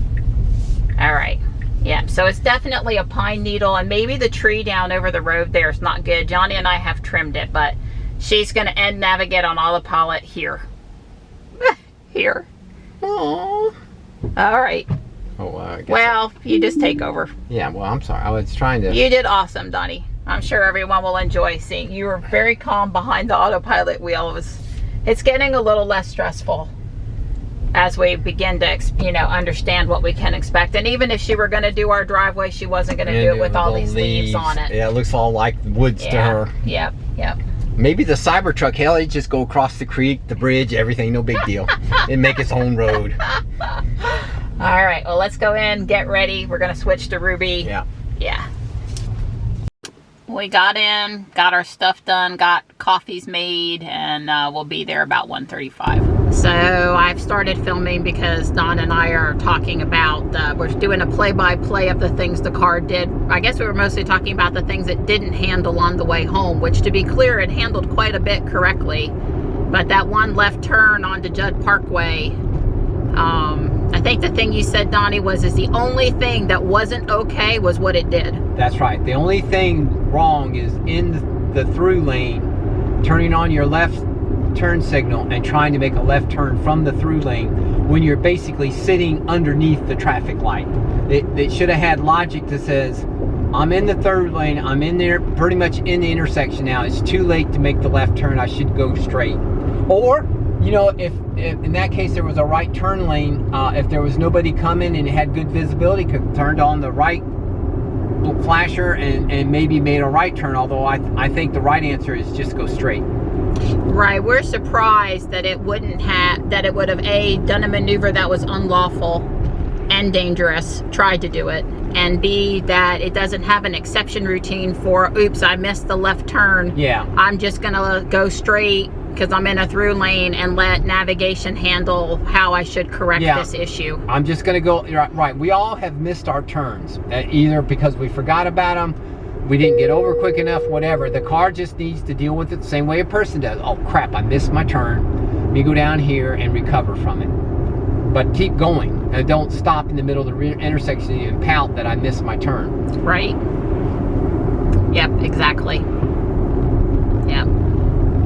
All right. Yeah, so it's definitely a pine needle, and maybe the tree down over the road there is not good. Johnny and I have trimmed it, but she's going to end navigate on autopilot here. Here. Aww. All right. Oh, I guess well, you just take over. Yeah, well, I'm sorry. I was trying to... You did awesome, Donnie. I'm sure everyone will enjoy seeing you were very calm behind the autopilot wheel. It's getting a little less stressful as we begin to, understand what we can expect. And even if she were going to do our driveway, she wasn't going to do it with all these leaves on it. Yeah, it looks all like woods to her. Yep, yep. Maybe the Cybertruck, hell, it just go across the creek, the bridge, everything, no big deal. It make its own road. All right, well, let's go in, get ready. We're going to switch to Ruby. Yeah. Yeah. We got in, got our stuff done, got coffees made, and we'll be there about 1:35. So I've started filming because Don and I are talking about, we're doing a play-by-play of the things the car did. I guess we were mostly talking about the things it didn't handle on the way home, which, to be clear, it handled quite a bit correctly. But that one left turn onto Judd Parkway, I think the thing you said, Donnie, is the only thing that wasn't okay was what it did. That's right. The only thing wrong is in the through lane, turning on your left turn signal and trying to make a left turn from the through lane when you're basically sitting underneath the traffic light. It should have had logic that says, I'm in the third lane, I'm in there, pretty much in the intersection now. It's too late to make the left turn. I should go straight. Or, if in that case there was a right turn lane, if there was nobody coming and it had good visibility, could turned on the right flasher and maybe made a right turn, although I think the right answer is just go straight. Right, we're surprised that it would have A, done a maneuver that was unlawful and dangerous, tried to do it, and B, that it doesn't have an exception routine for, oops, I missed the left turn. Yeah. I'm just gonna go straight because I'm in a through lane and let navigation handle how I should correct this issue. I'm just gonna go, right, we all have missed our turns, either because we forgot about them, we didn't get over quick enough, whatever. The car just needs to deal with it the same way a person does. Oh crap, I missed my turn. Let me go down here and recover from it. But keep going. Don't stop in the middle of the intersection and pout that I missed my turn. Right. Yep, exactly. Yep.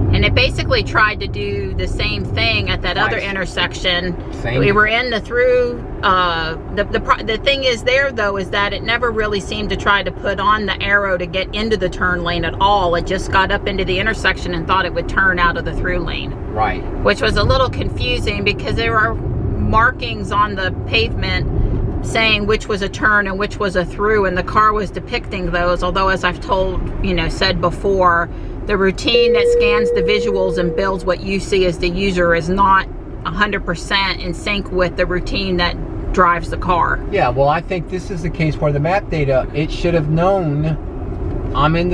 And it basically tried to do the same thing at that other intersection. We were in the through. The thing is there, though, is that it never really seemed to try to put on the arrow to get into the turn lane at all. It just got up into the intersection and thought it would turn out of the through lane. Right. Which was a little confusing because there are markings on the pavement saying which was a turn and which was a through, and the car was depicting those, although, as I've said before, the routine that scans the visuals and builds what you see as the user is not 100% in sync with the routine that drives the car. Yeah, well, I think this is the case where the map data, it should have known I'm in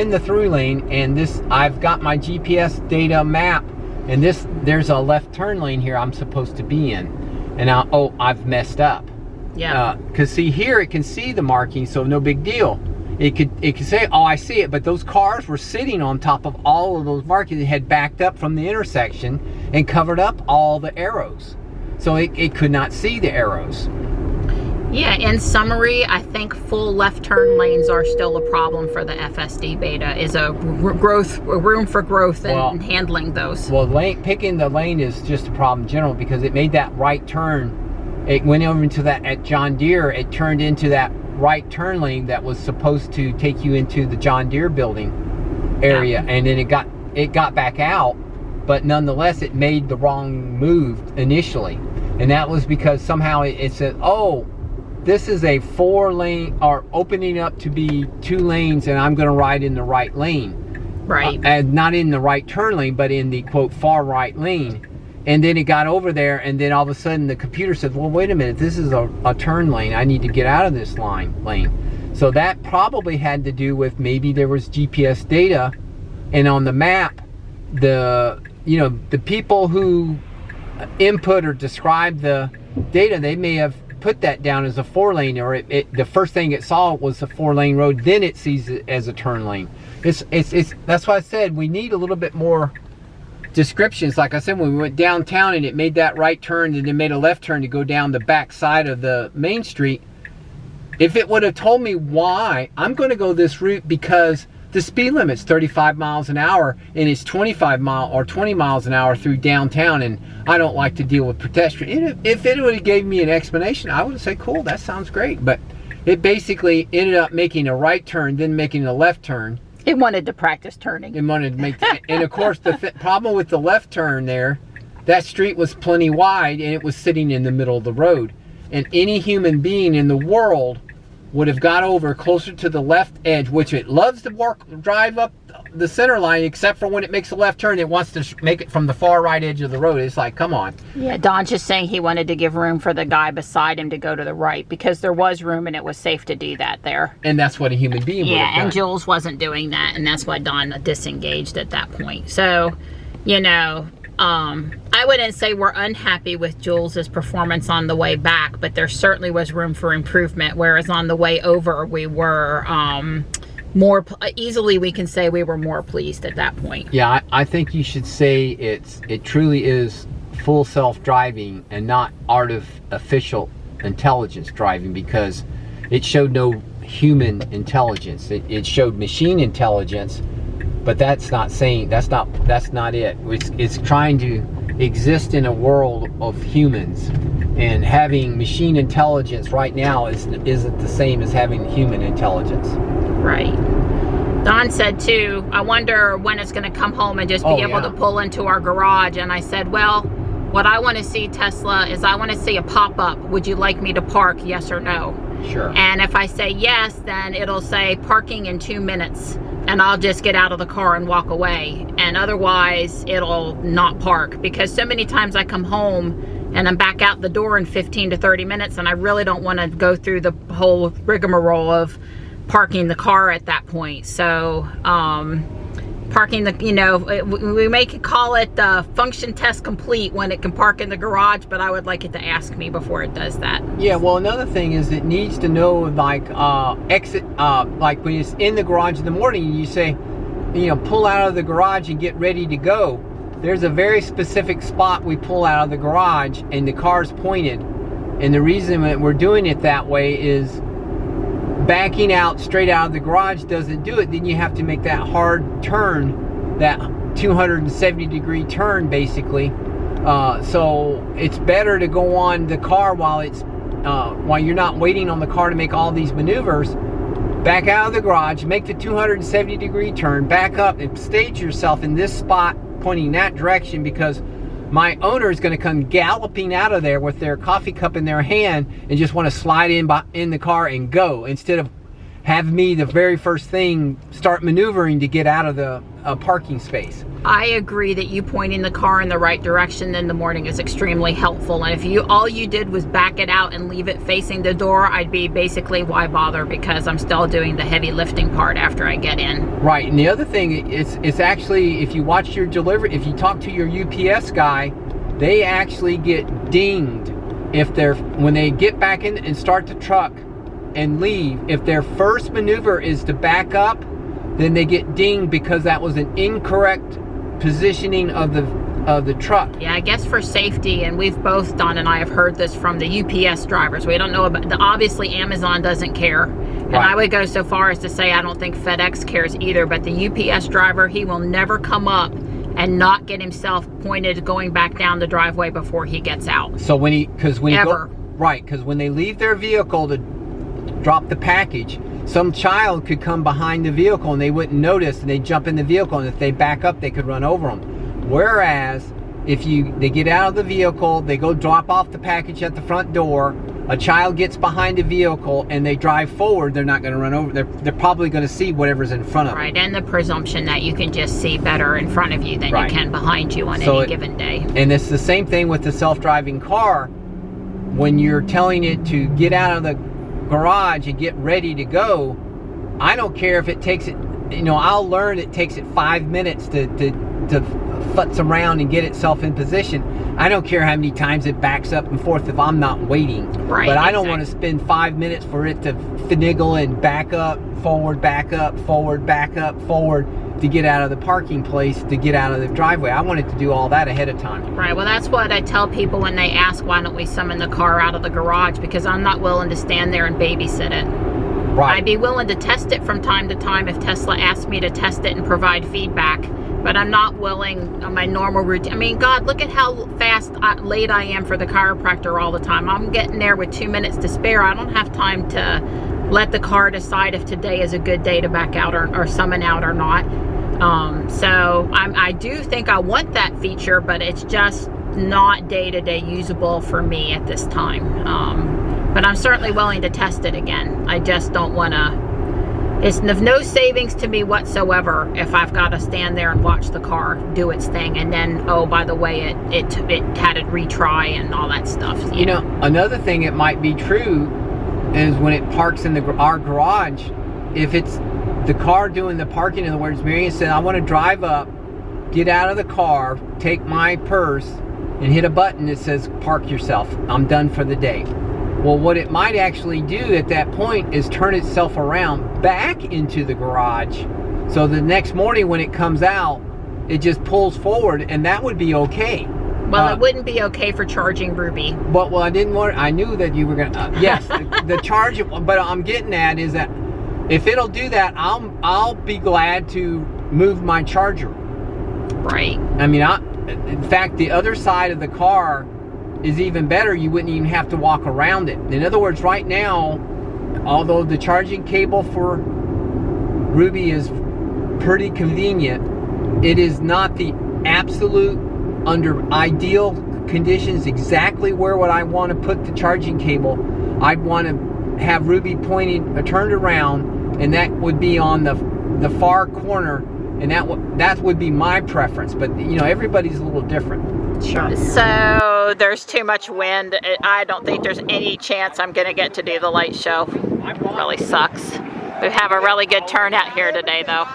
the through lane, and I've got my GPS data map, and there's a left turn lane here I'm supposed to be in, and I've messed up. Yeah. Because see here, it can see the marking, so no big deal. It could say, oh, I see it, but those cars were sitting on top of all of those markings. It had backed up from the intersection and covered up all the arrows. So it could not see the arrows. Yeah, in summary, I think full left turn lanes are still a problem for the FSD beta, is a room for growth in handling those. Well, picking the lane is just a problem in general because it made that right turn. It went over into that, at John Deere, it turned into that right turn lane that was supposed to take you into the John Deere building area, and then it got back out, but nonetheless it made the wrong move initially, and that was because somehow it said, oh, this is a 4-lane, or opening up to be 2 lanes, and I'm going to ride in the right lane, right, and not in the right turn lane, but in the quote far right lane. And then it got over there, and then all of a sudden the computer said, well, wait a minute, this is a turn lane. I need to get out of this lane. So that probably had to do with maybe there was GPS data, and on the map, the people who input or describe the data, they may have put that down as a 4-lane, or the first thing it saw was a 4-lane road, then it sees it as a turn lane. It's that's why I said we need a little bit more descriptions. Like I said, when we went downtown and it made that right turn and then made a left turn to go down the back side of the main street, if it would have told me why I'm going to go this route because the speed limit's 35 miles an hour and it's 25 or 20 miles an hour through downtown, and I don't like to deal with pedestrians. If it would have gave me an explanation, I would have said, cool, that sounds great. But it basically ended up making a right turn, then making a left turn. It wanted to practice turning. It wanted to make, and of course the problem with the left turn there, that street was plenty wide and it was sitting in the middle of the road. And any human being in the world would have got over closer to the left edge, which it loves to drive up the center line, except for when it makes a left turn, it wants to make it from the far right edge of the road. It's like, come on. Yeah, Don's just saying he wanted to give room for the guy beside him to go to the right because there was room and it was safe to do that there. And that's what a human being would have done. Yeah, and Jules wasn't doing that, and that's why Don disengaged at that point. So, you know, I wouldn't say we're unhappy with Jules's performance on the way back, but there certainly was room for improvement, whereas on the way over we were more easily, we can say we were more pleased at that point. Yeah, I think you should say it truly is full self-driving and not artificial intelligence driving, because it showed no human intelligence. It showed machine intelligence, but that's not saying, that's not it. It's trying to exist in a world of humans, and having machine intelligence right now isn't the same as having human intelligence. Right. Don said too, I wonder when it's going to come home and just be able to pull into our garage. And I said, well, what I want to see, Tesla, is I want to see a pop-up. Would you like me to park, yes or no? Sure. And if I say yes, then it'll say parking in 2 minutes. And I'll just get out of the car and walk away. And otherwise, it'll not park. Because so many times I come home and I'm back out the door in 15 to 30 minutes, and I really don't want to go through the whole rigmarole of parking the car at that point. So, parking the, you know, we may call it the function test complete when it can park in the garage, but I would like it to ask me before it does that. Yeah, well, another thing is it needs to know, like, exit, like when it's in the garage in the morning, you say, you know, pull out of the garage and get ready to go. There's a very specific spot we pull out of the garage and the car's pointed. And the reason that we're doing it that way is backing out straight out of the garage doesn't do it. Then you have to make that hard turn, that 270-degree turn, basically. So it's better to go on the car while you're not waiting on the car to make all these maneuvers. Back out of the garage, make the 270-degree turn, back up, and stage yourself in this spot pointing that direction, because my owner is going to come galloping out of there with their coffee cup in their hand and just want to slide in the car and go, instead of have me the very first thing start maneuvering to get out of the parking space. I agree that you pointing the car in the right direction in the morning is extremely helpful. And if all you did was back it out and leave it facing the door, I'd be basically, why bother? Because I'm still doing the heavy lifting part after I get in. Right. And the other thing is, it's actually, if you watch your delivery, if you talk to your UPS guy, they actually get dinged when they get back in and start the truck and leave. If their first maneuver is to back up, then they get dinged because that was an incorrect positioning of the truck. Yeah, I guess for safety, and we've both, Don and I have heard this from the UPS drivers. We don't know about obviously Amazon doesn't care. And right. I would go so far as to say I don't think FedEx cares either, but the UPS driver, he will never come up and not get himself pointed going back down the driveway before he gets out. So when because when they leave their vehicle to drop the package, some child could come behind the vehicle and they wouldn't notice, and they jump in the vehicle, and if they back up, they could run over them. Whereas if they get out of the vehicle, they go drop off the package at the front door, a child gets behind the vehicle and they drive forward, they're not going to run over. They're probably going to see whatever's in front of them. Right, and the presumption that you can just see better in front of you than you can behind you on any given day. And it's the same thing with the self-driving car. When you're telling it to get out of the garage and get ready to go, I don't care if it takes it, you know, I'll learn it takes it 5 minutes to to futz around and get itself in position. I don't care how many times it backs up and forth if I'm not waiting. Right, but I don't want to spend 5 minutes for it to finagle and back up, forward, forward to get out of the parking place, to get out of the driveway. I want it to do all that ahead of time. Right, well that's what I tell people when they ask why don't we summon the car out of the garage, because I'm not willing to stand there and babysit it. Right. I'd be willing to test it from time to time if Tesla asked me to test it and provide feedback, but I'm not willing on my normal routine. I mean, God, look at how late I am for the chiropractor all the time. I'm getting there with 2 minutes to spare. I don't have time to let the car decide if today is a good day to back out or summon out or not. So I do think I want that feature, but it's just not day-to-day usable for me at this time. But I'm certainly willing to test it again. I just don't want to. It's of no savings to me whatsoever if I've got to stand there and watch the car do its thing, and then, oh, by the way, it had a retry and all that stuff. You know, another thing it might be true is when it parks in our garage, if it's the car doing the parking, in other words, Marion said, I want to drive up, get out of the car, take my purse, and hit a button that says, park yourself. I'm done for the day. Well, what it might actually do at that point is turn itself around back into the garage. So the next morning when it comes out, it just pulls forward, and that would be okay. Well, it wouldn't be okay for charging Ruby. But well, I knew that you were gonna. Yes, the charge. But I'm getting at is that if it'll do that, I'll be glad to move my charger. Right. I mean, in fact, the other side of the car is even better. You wouldn't even have to walk around it. In other words, right now, although the charging cable for Ruby is pretty convenient, it is not the absolute, under ideal conditions, exactly where would I want to put the charging cable. I'd want to have Ruby turned around, and that would be on the far corner, and that would be my preference. But you know, everybody's a little different. Sure. So there's too much wind. I don't think there's any chance I'm going to get to do the light show. It really sucks. We have a really good turnout here today, though.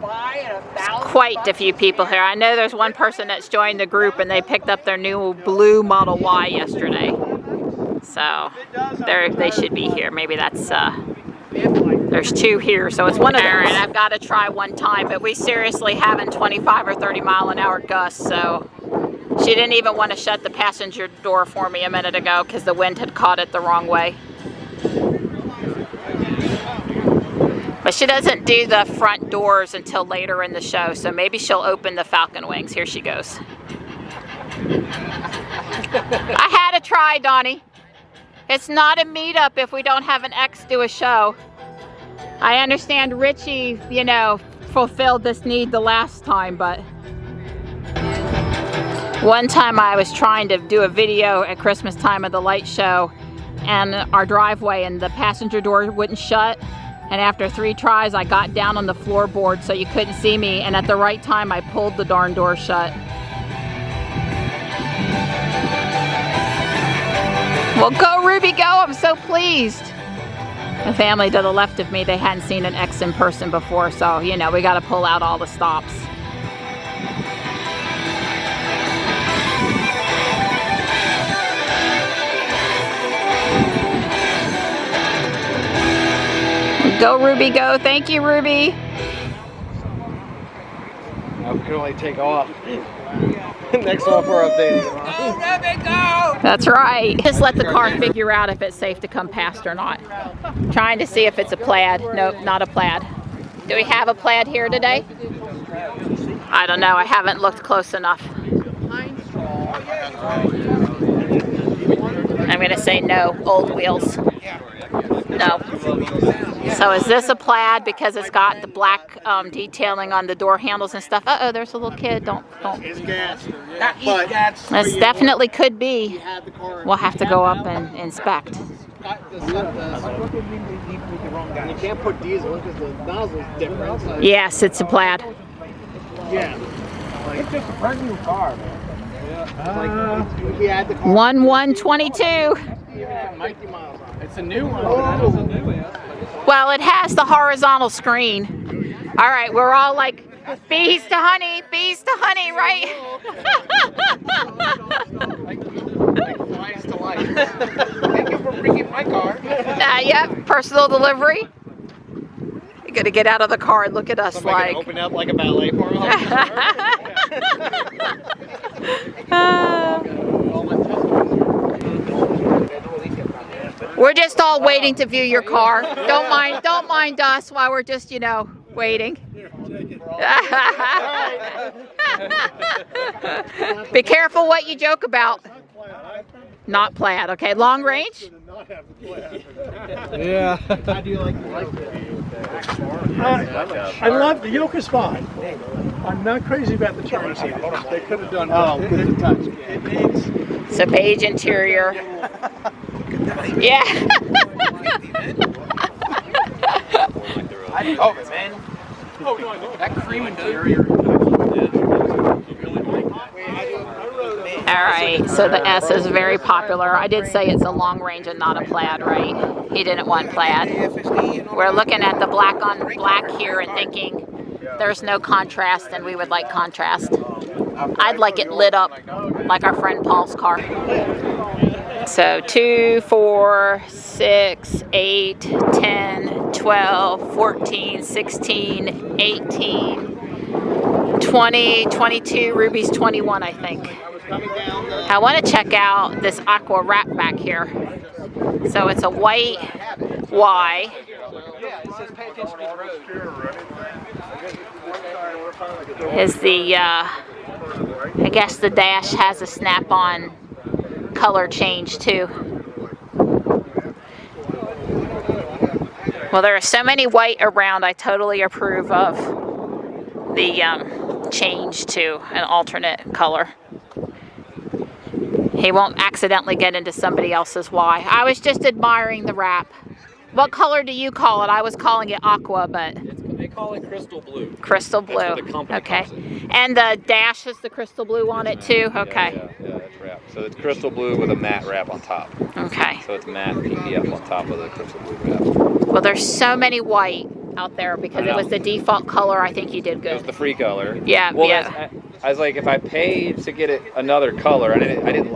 There's quite a few people here. I know there's one person that's joined the group, and they picked up their new blue Model Y yesterday. So they should be here. Maybe that's there's two here, so it's one of them. And I've got to try one time, but we seriously having 25 or 30 mile an hour gusts, so she didn't even want to shut the passenger door for me a minute ago because the wind had caught it the wrong way. But she doesn't do the front doors until later in the show, so maybe she'll open the Falcon Wings. Here she goes. I had to try, Donnie. It's not a meetup if we don't have an X do a show. I understand Richie, you know, fulfilled this need the last time, but one time I was trying to do a video at Christmas time of the light show, and our driveway, and the passenger door wouldn't shut. And after 3 tries, I got down on the floorboard so you couldn't see me, and at the right time, I pulled the darn door shut. Well, go Ruby, go! I'm so pleased. The family to the left of me, they hadn't seen an X in person before, so, you know, we got to pull out all the stops. Go Ruby, go. Thank you, Ruby. I can only take off. Next software update. Go Ruby, go! That's right. Just let the car figure out if it's safe to come past or not. Trying to see if it's a plaid. Nope, not a plaid. Do we have a plaid here today? I don't know. I haven't looked close enough. I'm going to say no. Old wheels. No. So is this a plaid because it's got the black detailing on the door handles and stuff? Uh-oh, there's a little kid. Don't. It's gas. This definitely could be. We'll have to go up and inspect. You can't put diesel because the nozzle's different. Yes, it's a plaid. Yeah. It's just a brand new car, man. Like, we had the car. 1122. It's a new one. Well, it has the horizontal screen. All right, we're all like Bees to honey, right? Like flies to life. Thank you for bringing my car. Yep, personal delivery. You gotta get out of the car and look at us Somebody like. gonna open up like a ballet for him. We're just all waiting to view your car. Don't mind us while we're just, waiting. Be careful what you joke about. Not plaid, okay. Long range? Yeah. How do you like I love the yoke is fine. I'm not crazy about the charge. They could have done good to touch. It needs. So beige interior. Yeah. Oh man. That cream interior. All right, so the S is very popular. I did say it's a long range and not a plaid, right? He didn't want plaid. We're looking at the black on black here and thinking there's no contrast, and we would like contrast. I'd like it lit up like our friend Paul's car. So 2, 4, 6, 8, 10, 12, 14, 16, 18, 20, 22, Ruby's 21, I think. I want to check out this aqua wrap back here. So it's a white Y. Is the, I guess the dash has a snap-on color change too. Well, there are so many white around, I totally approve of the change to an alternate color. He won't accidentally get into somebody else's Y. I was just admiring the wrap. What color do you call it? I was calling it aqua, but... They call it crystal blue. Crystal blue. That's what the company okay. calls it. And the dash has the crystal blue on it too? Okay. Yeah, that's wrapped. So it's crystal blue with a matte wrap on top. Okay. So it's matte PPF on top of the crystal blue wrap. Well, there's so many white out there because it was the default color. I think you did It was good. the free color. Yeah, Well, yeah. I was like, if I paid to get it another color, and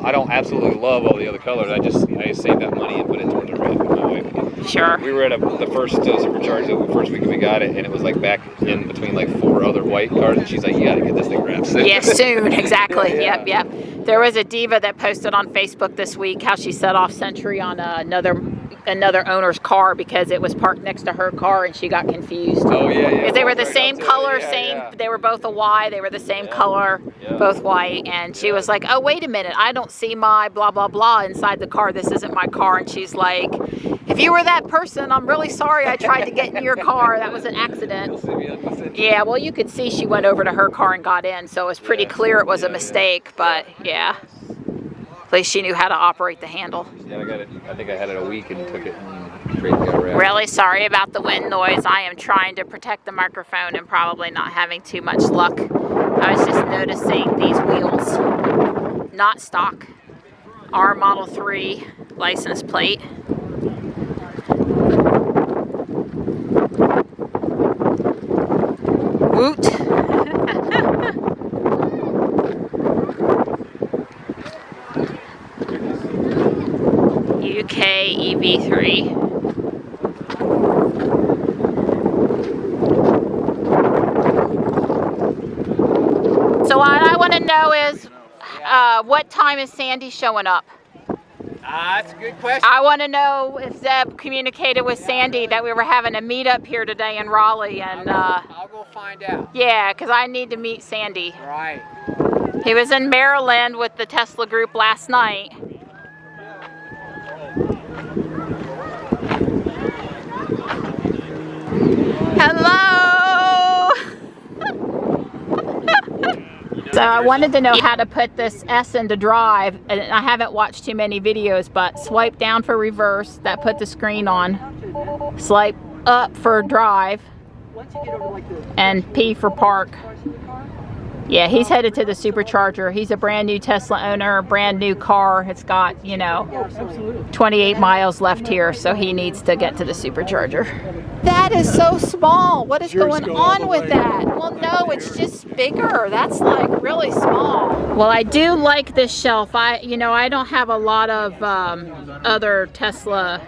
I don't absolutely love all the other colors. I just saved that money and put it towards the red with my wife. Sure. We were at the first Supercharge the first week we got it, and it was like back in between like 4 other white cars, and she's like, you got to get this thing wrapped soon. Yeah, soon, exactly. Yeah. Yep. There was a diva that posted on Facebook this week how she set off Century on another owner's car because it was parked next to her car and she got confused. Oh, yeah. Because they were the Right same up to color, it. Yeah. they were both a Y, they were the same color, both white, and she was like, oh, wait a minute, I don't see my blah, blah, blah inside the car, this isn't my car, and she's like, if you were that person, I'm really sorry I tried to get in your car, that was an accident. Yeah, well, you could see she went over to her car and got in, so it was pretty clear it was a mistake, but yeah. At least she knew how to operate the handle. Yeah, I got it. I think I had it a week and took it and straight got wrapped. Really sorry about the wind noise. I am trying to protect the microphone and probably not having too much luck. I was just noticing these wheels. Not stock. R Model 3 license plate. Woot. UK EV3. So what I want to know is, what time is Sandy showing up? That's a good question. I want to know if Zeb communicated with Sandy that we were having a meetup here today in Raleigh, and I'll go find out. yeah, because I need to meet Sandy. Right. He was in Maryland with the Tesla group last night. Hello! So I wanted to know how to put this S into drive, and I haven't watched too many videos, but swipe down for reverse, that put the screen on. Swipe up for drive, and P for park. Yeah, he's headed to the supercharger. He's a brand new Tesla owner, brand new car. It's got, you know, 28 miles left here, so he needs to get to the supercharger. That is so small. What is going on with that? Well, no, it's just bigger. That's like really small. Well, I do like this shelf. I don't have a lot of other Tesla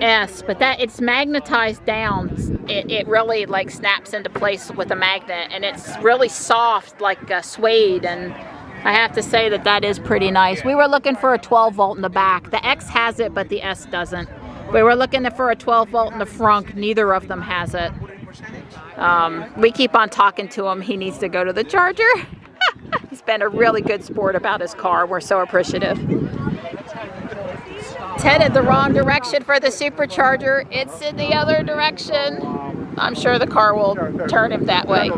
S, but that it's magnetized down. It really like snaps into place with a magnet, and it's really soft like suede, and I have to say that that is pretty nice. We were looking for a 12 volt in the back. The X has it, but the S doesn't. We were looking for a 12 volt in the front. Neither of them has it. We keep on talking to him. He needs to go to the charger. He's been a really good sport about his car. We're so appreciative. It's headed the wrong direction for the supercharger. It's in the other direction. I'm sure the car will turn him that way.